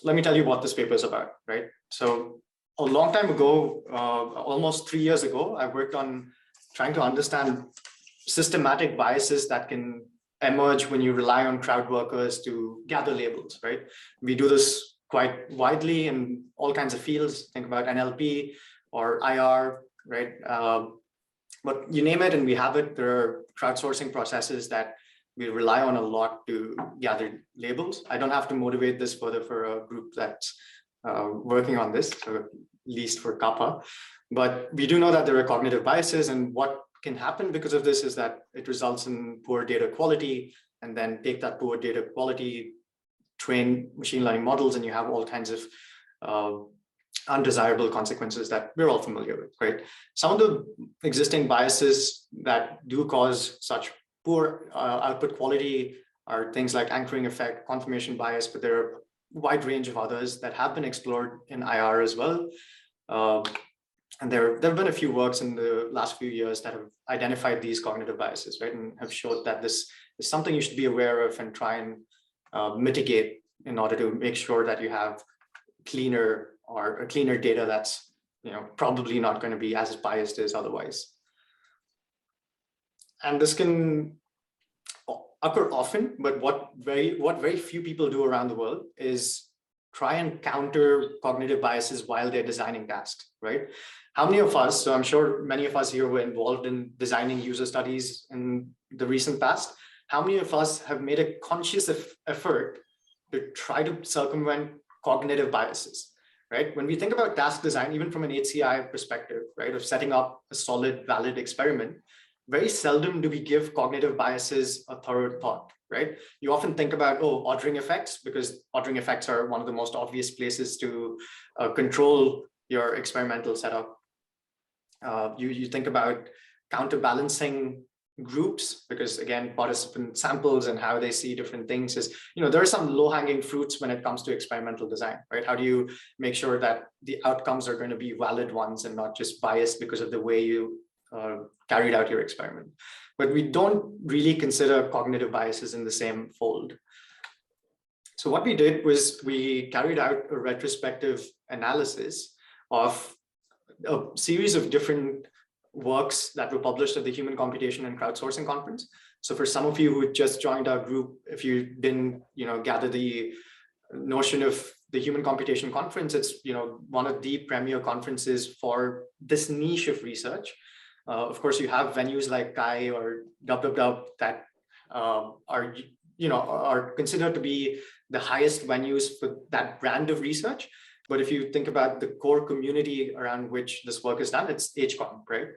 let me tell you what this paper is about, right? So a long time ago, almost 3 years ago, I worked on trying to understand systematic biases that can emerge when you rely on crowd workers to gather labels, right? We do this quite widely in all kinds of fields. Think about NLP or IR, right? But you name it and we have it. There are crowdsourcing processes that we rely on a lot to gather labels. I don't have to motivate this further for a group that's working on this, so at least for Kappa. But we do know that there are cognitive biases, and what can happen because of this is that it results in poor data quality, and then take that poor data quality, train machine learning models, and you have all kinds of undesirable consequences that we're all familiar with, right? Some of the existing biases that do cause such poor output quality are things like anchoring effect, confirmation bias, but there are a wide range of others that have been explored in IR as well. And there have been a few works in the last few years that have identified these cognitive biases, right? And have showed that this is something you should be aware of and try and mitigate in order to make sure that you have cleaner data that's, probably not going to be as biased as otherwise. And this can occur often, but what very few people do around the world is try and counter cognitive biases while they're designing tasks, right? How many of us, so I'm sure many of us here were involved in designing user studies in the recent past. How many of us have made a conscious effort to try to circumvent cognitive biases, right? When we think about task design, even from an HCI perspective, right, of setting up a solid, valid experiment, very seldom do we give cognitive biases a thorough thought, right? You often think about, ordering effects, because ordering effects are one of the most obvious places to control your experimental setup. You think about counterbalancing groups, because again, participant samples and how they see different things is, there are some low-hanging fruits when it comes to experimental design, right? How do you make sure that the outcomes are going to be valid ones and not just biased because of the way you carried out your experiment? But we don't really consider cognitive biases in the same fold. So what we did was we carried out a retrospective analysis of a series of different works that were published at the Human Computation and Crowdsourcing Conference. So for some of you who just joined our group, if you didn't gather the notion of the Human Computation Conference, it's one of the premier conferences for this niche of research. Of course, you have venues like Kai or WWW that are considered to be the highest venues for that brand of research. But if you think about the core community around which this work is done, it's HCOM, right?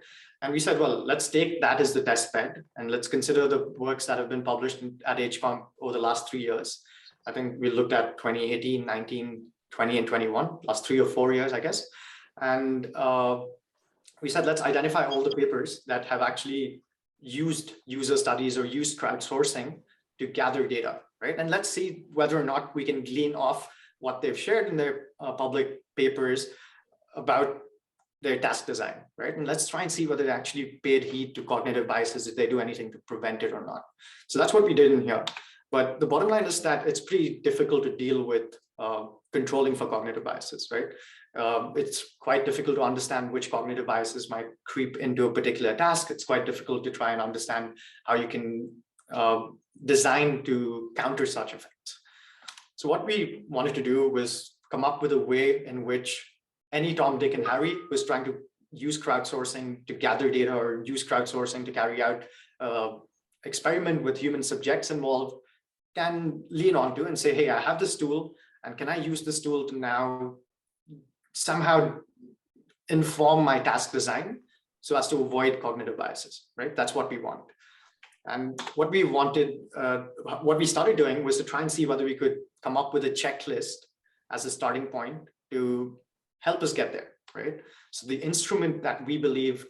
And we said, well, let's take that as the test bed, and let's consider the works that have been published at HCOM over the last 3 years. I think we looked at 2018, 19, 20, and 21, last 3 or 4 years, I guess. And we said, let's identify all the papers that have actually used user studies or used crowdsourcing to gather data, right? And let's see whether or not we can glean off what they've shared in their public papers about their task design, right? And let's try and see whether they actually paid heed to cognitive biases, if they do anything to prevent it or not. So that's what we did in here. But the bottom line is that it's pretty difficult to deal with controlling for cognitive biases, right? It's quite difficult to understand which cognitive biases might creep into a particular task. It's quite difficult to try and understand how you can design to counter such effects. So what we wanted to do was come up with a way in which any Tom, Dick, and Harry was trying to use crowdsourcing to gather data or use crowdsourcing to carry out experiment with human subjects involved can lean onto and say, hey, I have this tool, and can I use this tool to now somehow inform my task design so as to avoid cognitive biases, right? That's what we want. And what we wanted, what we started doing was to try and see whether we could come up with a checklist as a starting point to help us get there, right? So the instrument that we believe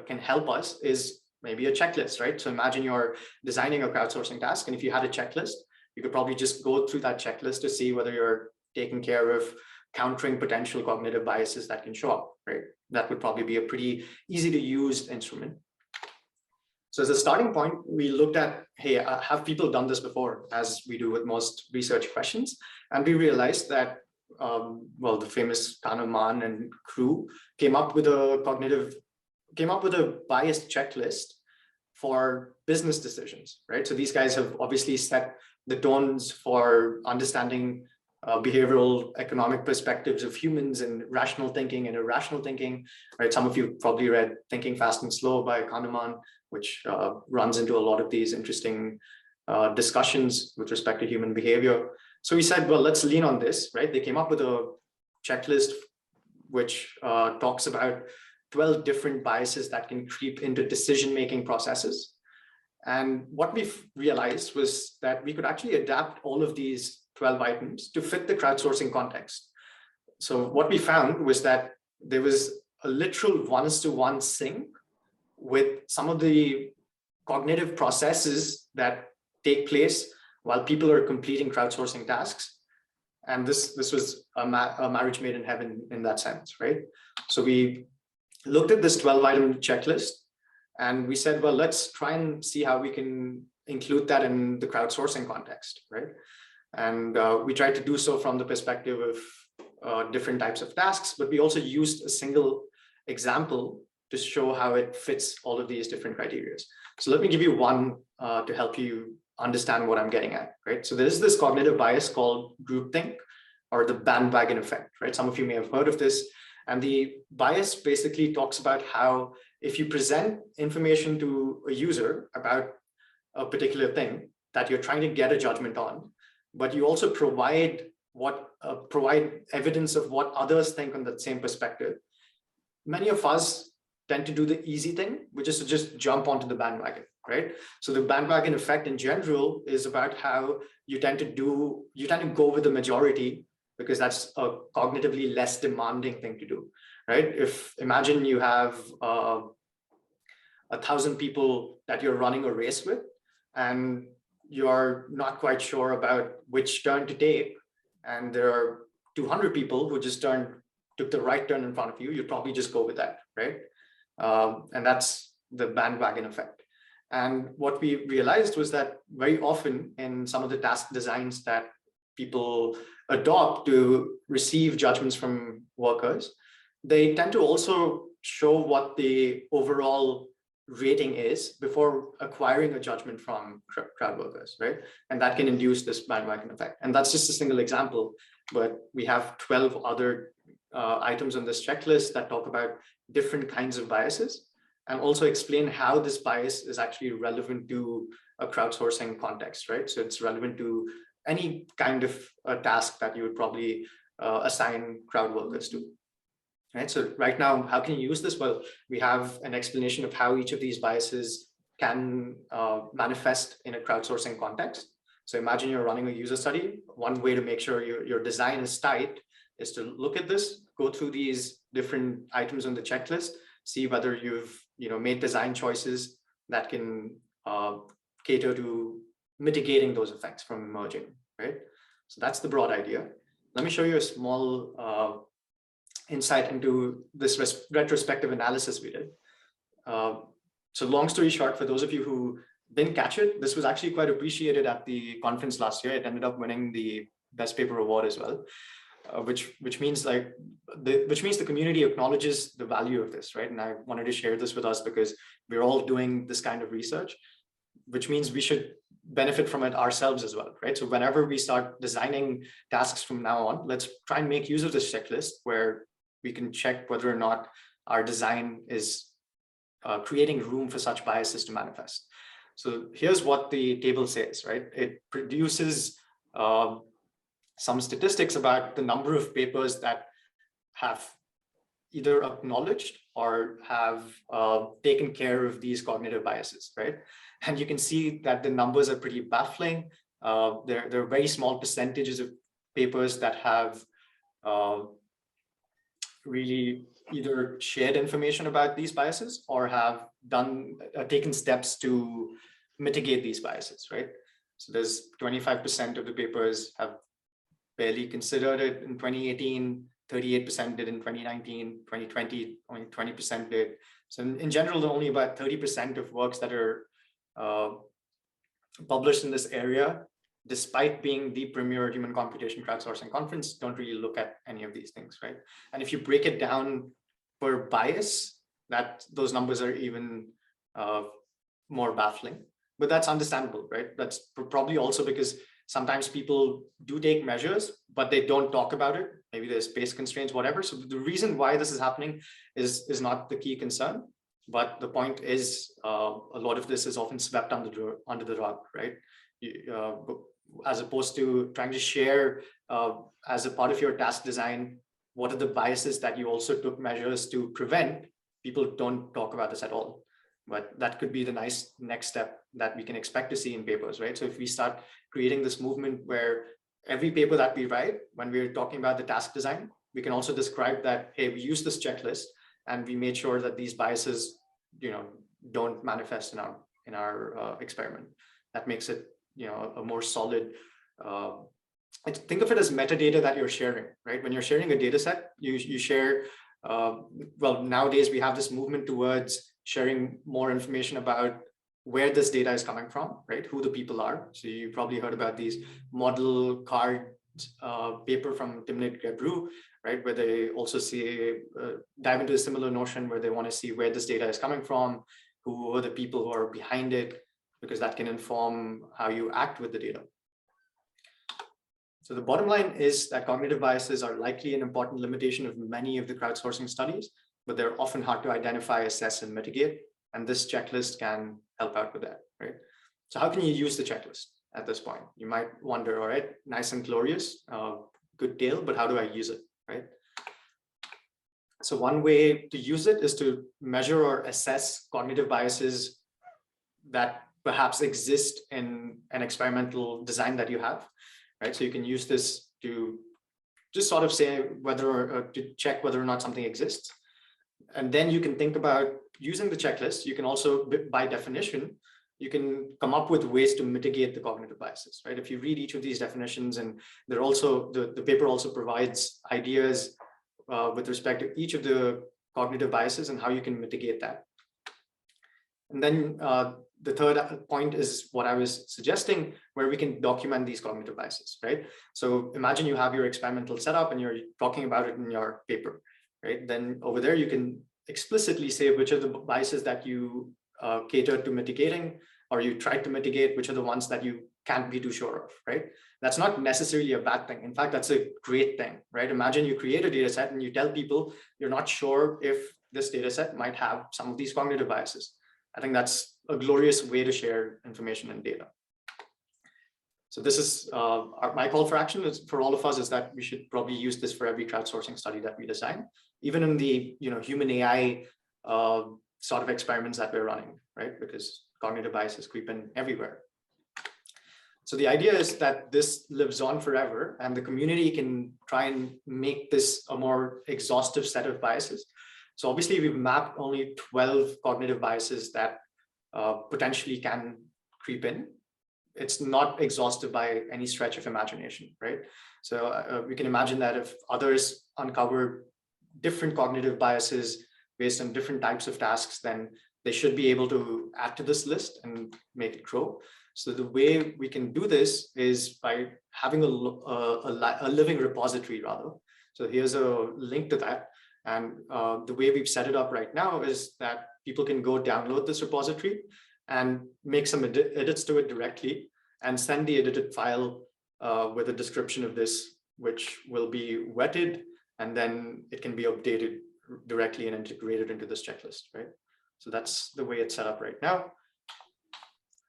can help us is maybe a checklist, right? So imagine you're designing a crowdsourcing task, and if you had a checklist, you could probably just go through that checklist to see whether you're taking care of countering potential cognitive biases that can show up, right? That would probably be a pretty easy to use instrument. So as a starting point, we looked at, hey, have people done this before, as we do with most research questions? And we realized that well, the famous Kahneman and crew came up with a biased checklist for business decisions, right? So these guys have obviously set the tones for understanding behavioral economic perspectives of humans and rational thinking and irrational thinking, right? Some of you probably read Thinking Fast and Slow by Kahneman, which runs into a lot of these interesting discussions with respect to human behavior. So we said, well, let's lean on this, right? They came up with a checklist which talks about 12 different biases that can creep into decision-making processes. And what we realized was that we could actually adapt all of these 12 items to fit the crowdsourcing context. So what we found was that there was a literal one-to-one sync with some of the cognitive processes that take place while people are completing crowdsourcing tasks. And this was a marriage made in heaven in that sense, right? So we looked at this 12-item checklist and we said, well, let's try and see how we can include that in the crowdsourcing context, right? And we tried to do so from the perspective of different types of tasks, but we also used a single example to show how it fits all of these different criteria. So let me give you one to help you understand what I'm getting at, right? So there's this cognitive bias called groupthink or the bandwagon effect, right? Some of you may have heard of this. And the bias basically talks about how if you present information to a user about a particular thing that you're trying to get a judgment on, but you also provide evidence of what others think on that same perspective, many of us tend to do the easy thing, which is to just jump onto the bandwagon, right? So the bandwagon effect in general is about how you tend to go with the majority because that's a cognitively less demanding thing to do, right? Imagine you have 1,000 people that you're running a race with, and you're not quite sure about which turn to take, and there are 200 people who just took the right turn in front of you, you'd probably just go with that, right? And that's the bandwagon effect. And what we realized was that very often in some of the task designs that people adopt to receive judgments from workers, they tend to also show what the overall rating is before acquiring a judgment from crowd workers, right? And that can induce this bandwagon effect. And that's just a single example, but we have 12 other items on this checklist that talk about different kinds of biases and also explain how this bias is actually relevant to a crowdsourcing context, right? So it's relevant to any kind of task that you would probably assign crowd workers to. Right. So right now, how can you use this? Well, we have an explanation of how each of these biases can manifest in a crowdsourcing context. So imagine you're running a user study. One way to make sure your design is tight is to look at this, go through these different items on the checklist, see whether you've made design choices that can cater to mitigating those effects from emerging, right? So that's the broad idea. Let me show you a small insight into this retrospective analysis we did. So long story short, for those of you who didn't catch it, this was actually quite appreciated at the conference last year. It ended up winning the Best Paper Award as well, which means the community acknowledges the value of this, right? And I wanted to share this with us because we're all doing this kind of research, which means we should benefit from it ourselves as well, right? So whenever we start designing tasks from now on, let's try and make use of this checklist where we can check whether or not our design is creating room for such biases to manifest. So here's what the table says, right? It produces some statistics about the number of papers that have either acknowledged or have taken care of these cognitive biases, right? And you can see that the numbers are pretty baffling. There are very small percentages of papers that have really either shared information about these biases or have taken steps to mitigate these biases, right? So there's 25% of the papers have barely considered it in 2018, 38% did in 2019, 2020, only 20% did. So in general, only about 30% of works that are published in this area despite being the premier human computation crowdsourcing conference, don't really look at any of these things, right? And if you break it down per bias, those numbers are even more baffling. But that's understandable, right? That's probably also because sometimes people do take measures, but they don't talk about it. Maybe there's space constraints, whatever. So the reason why this is happening is not the key concern. But the point is, a lot of this is often swept under the rug, right? As opposed to trying to share as a part of your task design, what are the biases that you also took measures to prevent? People don't talk about this at all. But that could be the nice next step that we can expect to see in papers, right? So if we start creating this movement where every paper that we write, when we're talking about the task design, we can also describe that, hey, we use this checklist and we made sure that these biases, don't manifest in our experiment. That makes it, a more solid. Think of it as metadata that you're sharing, right? When you're sharing a data set, you share. Well, nowadays we have this movement towards sharing more information about where this data is coming from, right? Who the people are. So you probably heard about these model card paper from Timnit Gebru, right? Where they also dive into a similar notion where they want to see where this data is coming from, who are the people who are behind it, because that can inform how you act with the data. So the bottom line is that cognitive biases are likely an important limitation of many of the crowdsourcing studies, but they're often hard to identify, assess, and mitigate. And this checklist can help out with that, right? So how can you use the checklist at this point? You might wonder, all right, nice and glorious, good deal, but how do I use it, right? So one way to use it is to measure or assess cognitive biases that perhaps exist in an experimental design that you have, right? So you can use this to just sort of say to check whether or not something exists. And then you can think about using the checklist. You can also, by definition, you can come up with ways to mitigate the cognitive biases, right? If you read each of these definitions, and they're also, the paper also provides ideas with respect to each of the cognitive biases and how you can mitigate that. And then the third point is what I was suggesting, where we can document these cognitive biases, right? So imagine you have your experimental setup and you're talking about it in your paper, right? Then over there, you can explicitly say which are the biases that you cater to mitigating, or you try to mitigate, which are the ones that you can't be too sure of, right? That's not necessarily a bad thing. In fact, that's a great thing, right? Imagine you create a data set and you tell people you're not sure if this data set might have some of these cognitive biases. I think that's a glorious way to share information and data. So this is my call for action is for all of us, is that we should probably use this for every crowdsourcing study that we design, even in the human AI sort of experiments that we're running, right? Because cognitive biases creep in everywhere. So the idea is that this lives on forever, and the community can try and make this a more exhaustive set of biases. So obviously we've mapped only 12 cognitive biases that potentially can creep in. It's not exhaustive by any stretch of imagination, right? So we can imagine that if others uncover different cognitive biases based on different types of tasks, then they should be able to add to this list and make it grow. So the way we can do this is by having a living repository rather. So here's a link to that. And the way we've set it up right now is that people can go download this repository and make some edits to it directly and send the edited file with a description of this, which will be wetted, and then it can be updated directly and integrated into this checklist, right? So that's the way it's set up right now.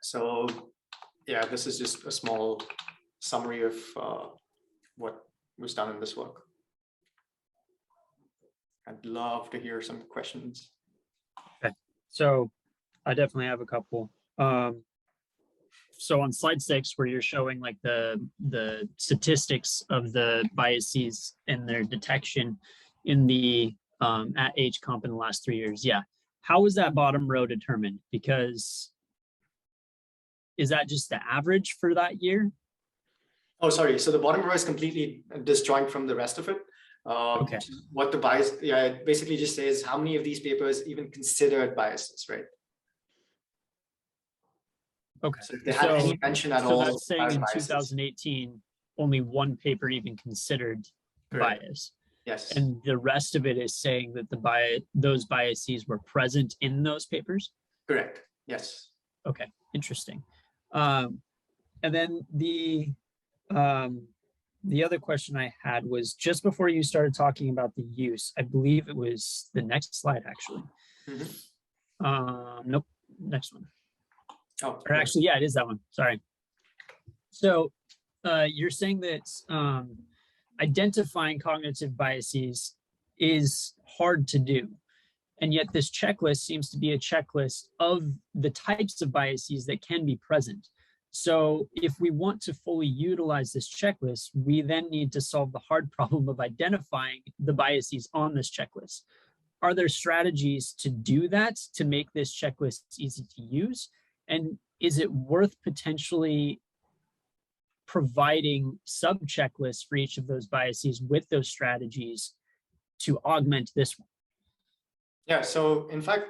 So yeah, this is just a small summary of what was done in this work. I'd love to hear some questions. Okay, so I definitely have a couple. So on slide 6, where you're showing like the statistics of the biases and their detection in the at age comp in the last 3 years, yeah. How is that bottom row determined? Because is that just the average for that year? Oh, sorry. So the bottom row is completely disjoint from the rest of it. Okay. What the bias, yeah, it basically just says how many of these papers even considered biases, right? Okay. So if they had any mention at all that's saying about in biases. 2018, only one paper even considered Correct. bias. Yes. And the rest of it is saying that those biases were present in those papers. Correct. Yes. Okay, interesting. And then the other question I had was just before you started talking about the use, I believe it was the next slide actually. Nope, next one. Oh, or actually, yeah, it is that one. Sorry. So you're saying that identifying cognitive biases is hard to do. And yet this checklist seems to be a checklist of the types of biases that can be present. So if we want to fully utilize this checklist, we then need to solve the hard problem of identifying the biases on this checklist. Are there strategies to do that, to make this checklist easy to use? And is it worth potentially providing sub-checklists for each of those biases with those strategies to augment this one? Yeah, so in fact,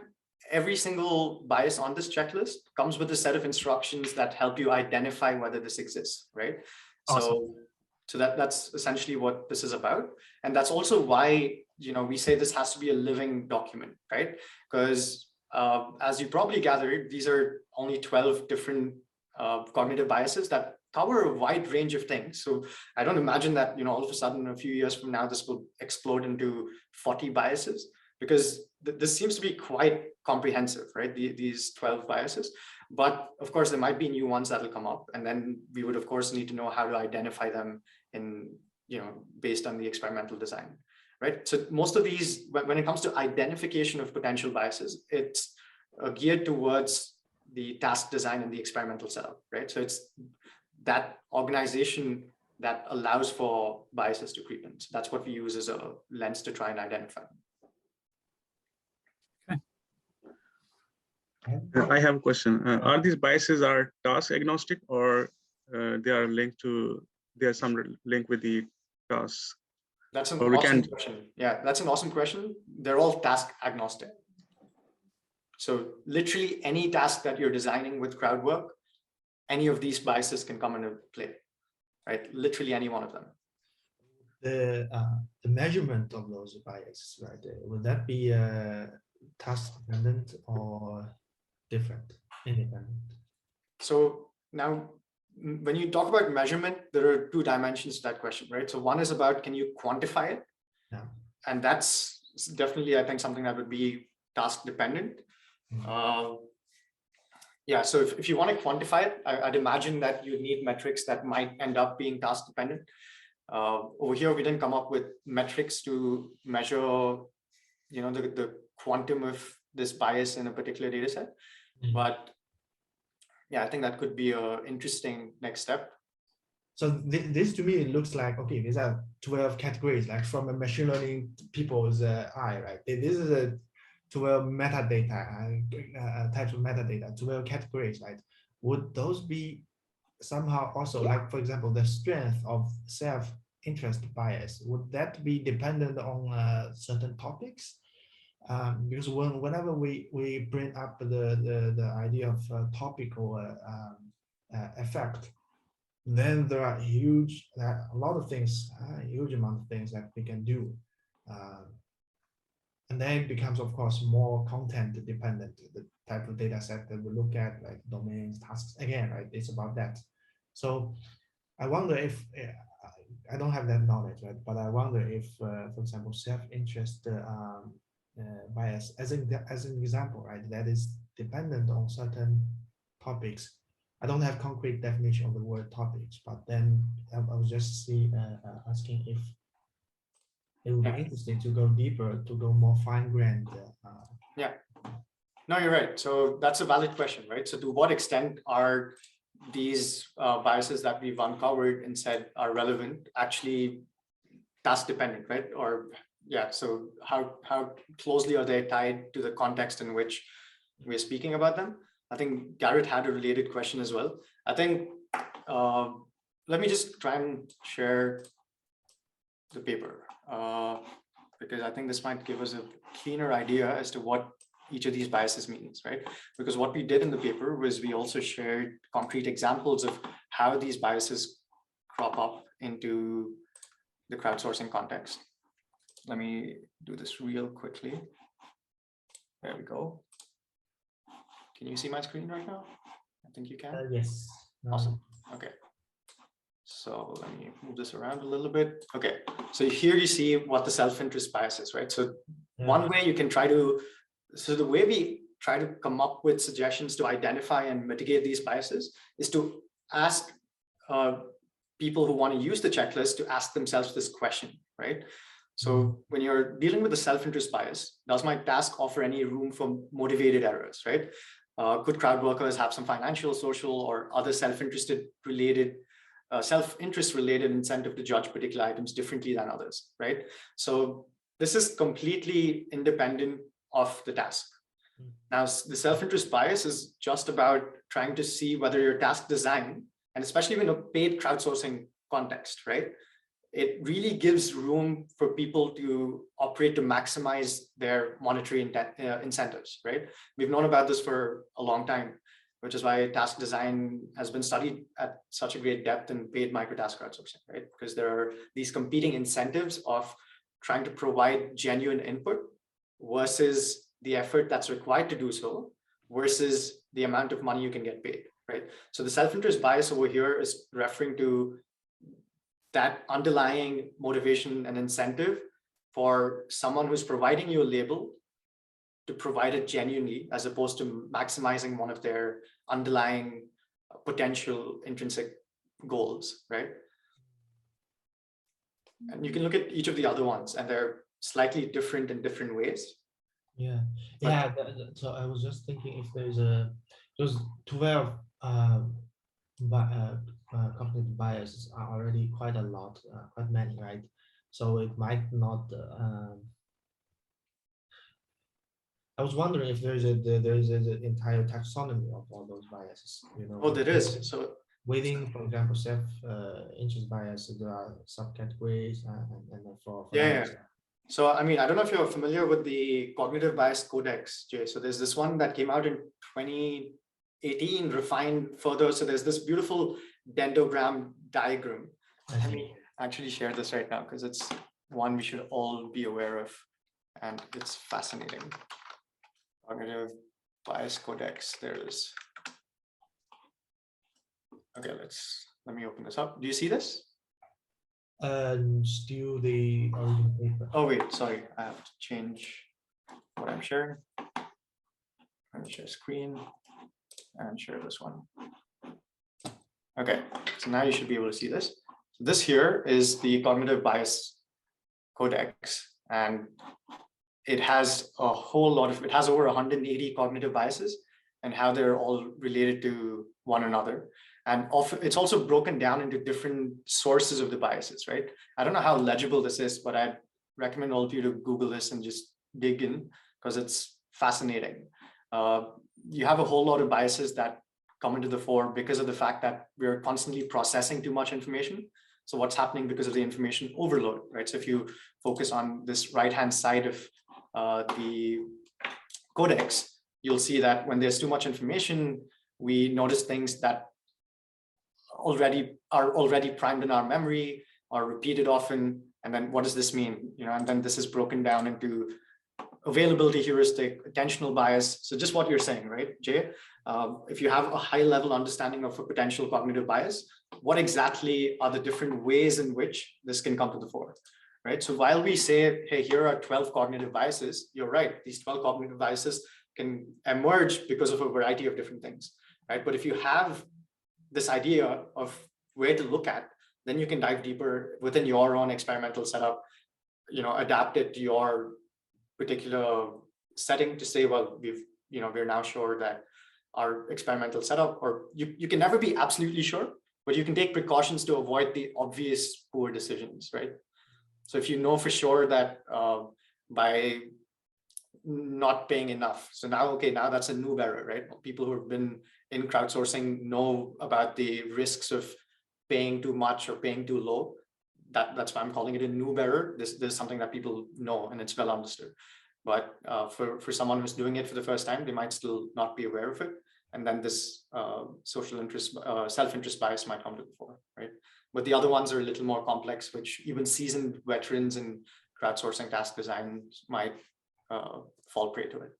every single bias on this checklist comes with a set of instructions that help you identify whether this exists, right? Awesome. So that's essentially what this is about. And that's also why, we say this has to be a living document, right? Because as you probably gathered, these are only 12 different cognitive biases that cover a wide range of things. So I don't imagine that, all of a sudden, a few years from now, this will explode into 40 biases, because this seems to be quite comprehensive, right? These 12 biases. But of course, there might be new ones that will come up. And then we would, of course, need to know how to identify them in, based on the experimental design, right? So most of these, when it comes to identification of potential biases, it's geared towards the task design and the experimental setup, right? So it's that organization that allows for biases to creep in. So that's what we use as a lens to try and identify them. I have a question. Are these biases are task agnostic, or they are linked to, there's some link with the tasks? That's an awesome question. Yeah, that's an awesome question. They're all task agnostic. So literally any task that you're designing with crowd work, any of these biases can come into play, right? Literally any one of them. The measurement of those biases, right? Would that be task dependent or different, independent? So now, when you talk about measurement, there are two dimensions to that question, right? So one is about, can you quantify it? Yeah. And that's definitely, I think, something that would be task dependent. Yeah, so if you want to quantify it, I'd imagine that you need metrics that might end up being task dependent. Over here, we didn't come up with metrics to measure, the quantum of this bias in a particular data set. But yeah, I think that could be an interesting next step. So this to me, it looks like, okay, these are 12 categories, like from a machine learning people's eye, right? This is a 12 metadata, types of metadata, 12 categories, right? Would those be somehow also, like, for example, the strength of self-interest bias, would that be dependent on certain topics? Because whenever we bring up the idea of topical effect, then there are a lot of things, a huge amount of things that we can do. And then it becomes, of course, more content dependent, the type of data set that we look at, like domains, tasks, again, right? It's about that. So I wonder if, I don't have that knowledge, right? But I wonder if, for example, self-interest bias, as an example, right? That is dependent on certain topics. I don't have concrete definition of the word topics, but then I was just asking if it would be interesting to go deeper, to go more fine-grained. Yeah, no, you're right. So that's a valid question, right? So to what extent are these biases that we've uncovered and said are relevant actually task dependent, right? Or yeah, so how closely are they tied to the context in which we're speaking about them? I think Garrett had a related question as well. I think, let me just try and share the paper, because I think this might give us a cleaner idea as to what each of these biases means, right? Because what we did in the paper was we also shared concrete examples of how these biases crop up into the crowdsourcing context. Let me do this real quickly. There we go. Can you see my screen right now? I think you can. Yes. Awesome. Okay. So let me move this around a little bit. Okay. So here you see what the self-interest bias is, right? So one way you can try to, so the way we try to come up with suggestions to identify and mitigate these biases is to ask people who want to use the checklist to ask themselves this question, right? So when you're dealing with the self-interest bias, does my task offer any room for motivated errors, right? Could crowd workers have some financial, social, or other self-interest related incentive to judge particular items differently than others, right? So this is completely independent of the task. Now, the self-interest bias is just about trying to see whether your task design, and especially in a paid crowdsourcing context, right? It really gives room for people to operate to maximize their monetary incentives, right? We've known about this for a long time, which is why task design has been studied at such a great depth in paid microtask crowdsourcing, right? Because there are these competing incentives of trying to provide genuine input versus the effort that's required to do so versus the amount of money you can get paid, right? So the self-interest bias over here is referring to that underlying motivation and incentive for someone who's providing you a label to provide it genuinely, as opposed to maximizing one of their underlying potential intrinsic goals, right? And you can look at each of the other ones, and they're slightly different in different ways. Yeah, yeah. So I was just thinking if those 12 cognitive biases are already quite a lot, quite many, right? So it might not. I was wondering if there is an entire taxonomy of all those biases. You know. Oh, there is. So within, for example, self-interest bias, there are subcategories, and for yeah. So, I mean, I don't know if you're familiar with the Cognitive Bias Codex, Jay. So there's this one that came out in 2018, refined further. So there's this beautiful dendrogram diagram. Let me actually share this right now because it's one we should all be aware of, and it's fascinating. Cognitive Bias Codex, there it is. Okay, let me open this up. Do you see this? Still the original paper. Oh wait, sorry, I have to change what I'm sharing. Let me share screen and share this one. Okay, so now you should be able to see this. So this here is the Cognitive Bias Codex, and it has a whole lot of, it has over 180 cognitive biases and how they're all related to one another. And it's also broken down into different sources of the biases, right? I don't know how legible this is, but I recommend all of you to Google this and just dig in because it's fascinating. You have a whole lot of biases that come into the fore because of the fact that we're constantly processing too much information. So what's happening because of the information overload, right? So if you focus on this right-hand side of the codex, you'll see that when there's too much information, we notice things that are already primed in our memory, are repeated often. And then what does this mean? You know, and then this is broken down into availability heuristic, attentional bias. So just what you're saying, right, Jay? If you have a high level understanding of a potential cognitive bias, what exactly are the different ways in which this can come to the fore, right? So while we say, hey, here are 12 cognitive biases, you're right, these 12 cognitive biases can emerge because of a variety of different things, right? But if you have this idea of where to look at, then you can dive deeper within your own experimental setup, you know, adapt it to your particular setting to say, well, we're now sure that our experimental setup, or you can never be absolutely sure, but you can take precautions to avoid the obvious poor decisions, right? So if you know for sure that by not paying enough, so now, okay, now that's a noob error, right? People who have been in crowdsourcing know about the risks of paying too much or paying too low. That's why I'm calling it a noob error. This is something that people know and it's well understood. But for someone who's doing it for the first time, they might still not be aware of it. And then this social interest, self-interest bias might come to the fore, right? But the other ones are a little more complex, which even seasoned veterans in crowdsourcing task design might fall prey to it.